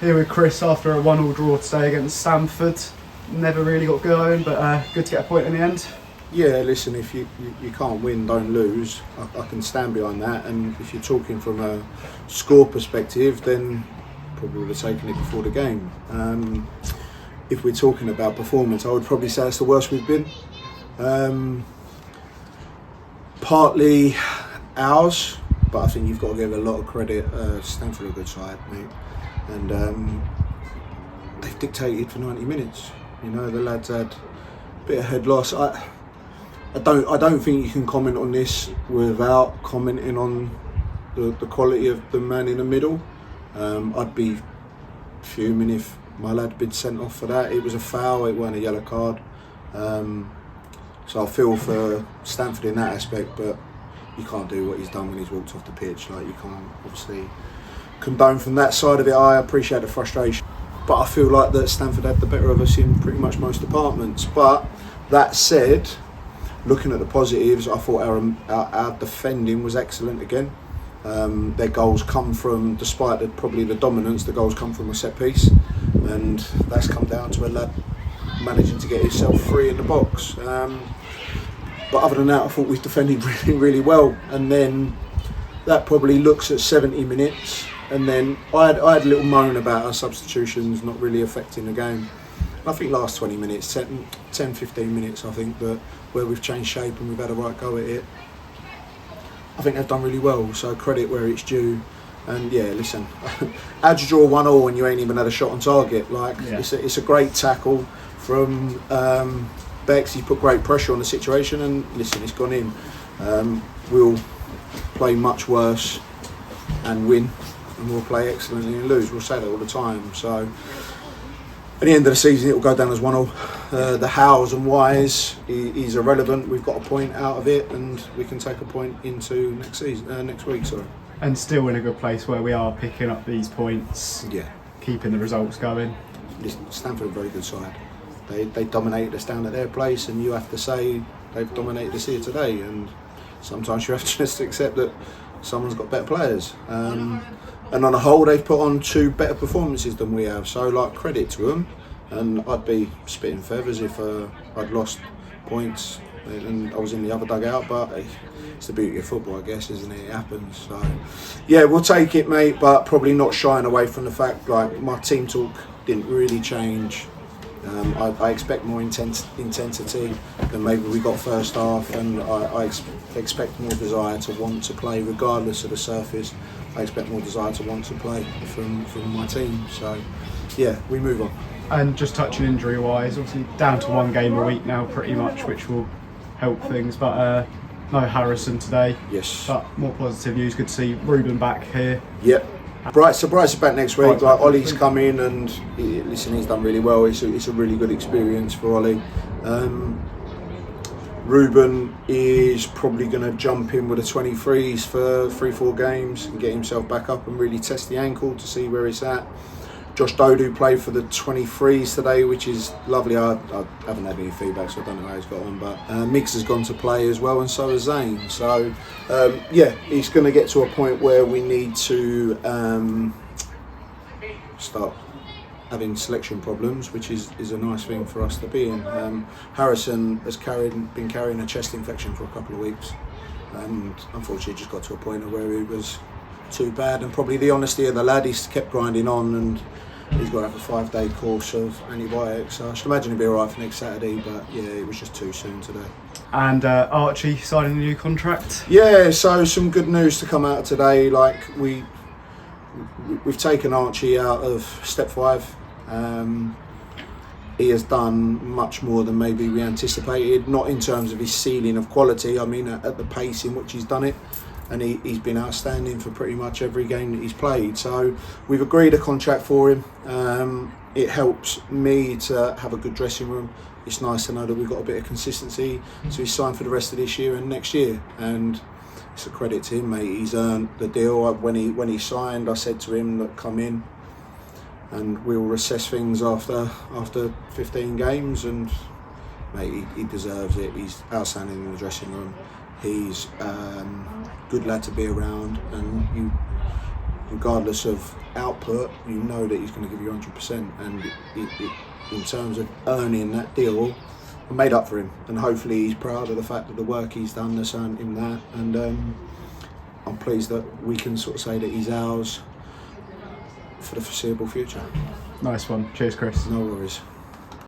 Here with Chris after a 1-1 draw today against Stamford. Never really got going, but good to get a point in the end. Yeah, listen, if you can't win, don't lose. I can stand behind that. And if you're talking from a score perspective, then probably would have taken it before the game. If we're talking about performance, I would probably say it's the worst we've been. Partly ours, but I think you've got to give a lot of credit. Stamford are a good side, mate, and they've dictated for 90 minutes. You know, the lads had a bit of head loss. I don't think you can comment on this without commenting on the quality of the man in the middle. I'd be fuming if my lad had been sent off for that. It was a foul, it wasn't a yellow card. So I feel for Stamford in that aspect, but you can't do what he's done when he's walked off the pitch. Like, you can't obviously condone from that side of it. I appreciate the frustration, but I feel like that Stamford had the better of us in pretty much most departments. But that said, looking at the positives, I thought our defending was excellent again. Their goals come from, despite probably the dominance, the goals come from a set piece, and that's come down to a lad managing to get himself free in the box. But other than that, I thought we defended really, really well. And then that probably looks at 70 minutes. And then I had a little moan about our substitutions not really affecting the game. I think last 20 minutes, 10, 15 minutes, I think that where we've changed shape and we've had a right go at it, I think they've done really well. So credit where it's due. And yeah, listen, how'd you draw 1-1 when you ain't even had a shot on target? Like, yeah. It's a great tackle from Bex. He's put great pressure on the situation, and listen, it's gone in. We'll play much worse and win, and we'll play excellently and lose. We'll say that all the time. So at the end of the season, it will go down as 1-1. The hows and whys is irrelevant. We've got a point out of it, and we can take a point into next week. Sorry. And still in a good place where we are picking up these points. Yeah. Keeping the results going. Listen, Stamford are a very good side. They dominated us down at their place, and you have to say they've dominated us here today. And sometimes you have to just accept that someone's got better players. And on a whole, they've put on 2 better performances than we have. So, like, credit to them. And I'd be spitting feathers if I'd lost points and I was in the other dugout. But it's the beauty of football, I guess, isn't it? It happens. So, yeah, we'll take it, mate. But probably not shying away from the fact, like, my team talk didn't really change. I expect more intensity than maybe we got first half, and I expect more desire to want to play regardless of the surface. I expect more desire to want to play from my team. So yeah, we move on. And just touching injury wise, obviously down to 1 game a week now pretty much, which will help things, but no Harrison today. Yes. But more positive news, good to see Ruben back here. Yep. Bryce is back next week. Like, Ollie's come in, and listen, he's done really well. It's a really good experience for Ollie. Ruben is probably going to jump in with the 23s for 3-4 games and get himself back up and really test the ankle to see where it's at. Josh Dodu played for the 23s today, which is lovely. I haven't had any feedback, so I don't know how he's got on. But Mix has gone to play as well, and so has Zane. So yeah, he's going to get to a point where we need to start having selection problems, which is a nice thing for us to be in. Harrison has been carrying a chest infection for a couple of weeks, and unfortunately just got to a point where it was too bad, and probably the honesty of the lad, he's kept grinding on, and he's got to have a 5-day course of antibiotics. So I should imagine he'll be alright for next Saturday, but yeah, it was just too soon today. And Archie signing a new contract? Yeah, so some good news to come out today. Like, we've taken Archie out of step 5. He has done much more than maybe we anticipated, not in terms of his ceiling of quality, I mean at the pace in which he's done it. And he's been outstanding for pretty much every game that he's played. So we've agreed a contract for him. It helps me to have a good dressing room. It's nice to know that we've got a bit of consistency. So he's signed for the rest of this year and next year. And it's a credit to him, mate. He's earned the deal. When he signed, I said to him, look, come in and we'll assess things after 15 games. And mate, he deserves it. He's outstanding in the dressing room. He's good lad to be around, and regardless of output, you know that he's going to give you 100%. And in terms of earning that deal, I made up for him, and hopefully he's proud of the fact that the work he's done has earned him that. And I'm pleased that we can sort of say that he's ours for the foreseeable future. Nice one. Cheers, Chris. No worries.